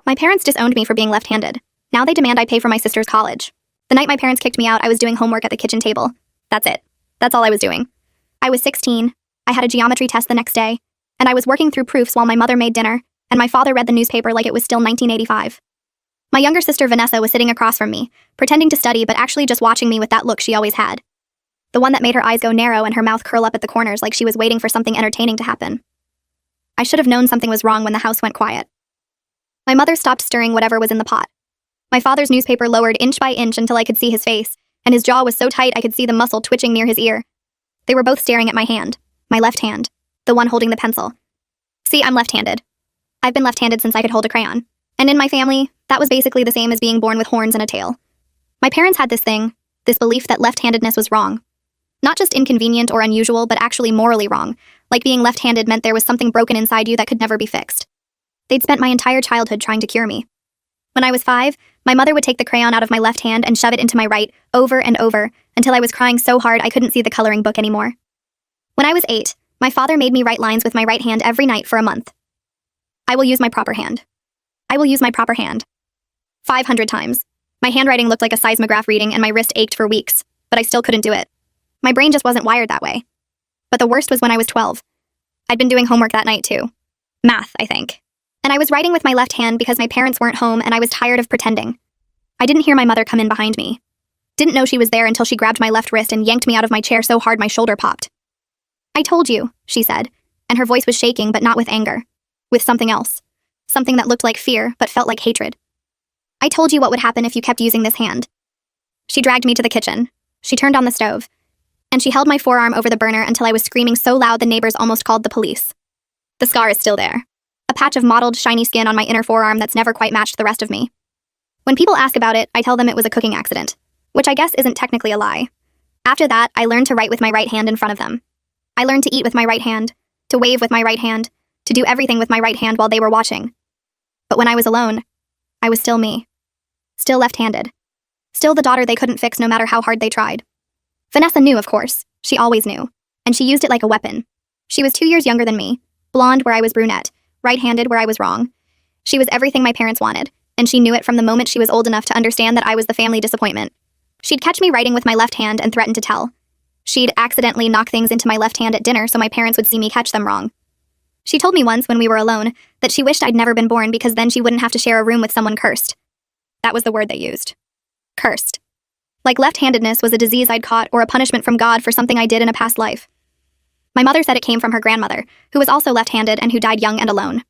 My parents disowned me for being left-handed. Now they demand I pay for my sister's college. The night my parents kicked me out, I was doing homework at the kitchen table. That's it. That's all I was doing. I was 16, I had a geometry test the next day, and I was working through proofs while my mother made dinner, and my father read the newspaper like it was still 1985. My younger sister Vanessa was sitting across from me, pretending to study but actually just watching me with that look she always had. The one that made her eyes go narrow and her mouth curl up at the corners like she was waiting for something entertaining to happen. I should have known something was wrong when the house went quiet. My mother stopped stirring whatever was in the pot. My father's newspaper lowered inch by inch until I could see his face, and his jaw was so tight I could see the muscle twitching near his ear. They were both staring at my hand, my left hand, the one holding the pencil. See, I'm left-handed. I've been left-handed since I could hold a crayon. And in my family, that was basically the same as being born with horns and a tail. My parents had this belief that left-handedness was wrong. Not just inconvenient or unusual, but actually morally wrong, like being left-handed meant there was something broken inside you that could never be fixed. They'd spent my entire childhood trying to cure me. When I was 5, my mother would take the crayon out of my left hand and shove it into my right, over and over, until I was crying so hard I couldn't see the coloring book anymore. When I was 8, my father made me write lines with my right hand every night for a month. I will use my proper hand. I will use my proper hand. 500 times. My handwriting looked like a seismograph reading and my wrist ached for weeks, but I still couldn't do it. My brain just wasn't wired that way. But the worst was when I was 12. I'd been doing homework that night too. Math, I think. And I was writing with my left hand because my parents weren't home and I was tired of pretending. I didn't hear my mother come in behind me. Didn't know she was there until she grabbed my left wrist and yanked me out of my chair so hard my shoulder popped. I told you, she said, and her voice was shaking but not with anger. With something else. Something that looked like fear but felt like hatred. I told you what would happen if you kept using this hand. She dragged me to the kitchen. She turned on the stove. And she held my forearm over the burner until I was screaming so loud the neighbors almost called the police. The scar is still there. A patch of mottled, shiny skin on my inner forearm that's never quite matched the rest of me. When people ask about it, I tell them it was a cooking accident, which I guess isn't technically a lie. After that, I learned to write with my right hand in front of them. I learned to eat with my right hand, to wave with my right hand, to do everything with my right hand while they were watching. But when I was alone, I was still me. Still left-handed. Still the daughter they couldn't fix no matter how hard they tried. Vanessa knew, of course. She always knew. And she used it like a weapon. She was 2 years younger than me, blonde where I was brunette, right-handed where I was wrong. She was everything my parents wanted, and she knew it from the moment she was old enough to understand that I was the family disappointment. She'd catch me writing with my left hand and threaten to tell. She'd accidentally knock things into my left hand at dinner so my parents would see me catch them wrong. She told me once when we were alone that she wished I'd never been born because then she wouldn't have to share a room with someone cursed. That was the word they used. Cursed. Like left-handedness was a disease I'd caught or a punishment from God for something I did in a past life. My mother said it came from her grandmother, who was also left-handed and who died young and alone.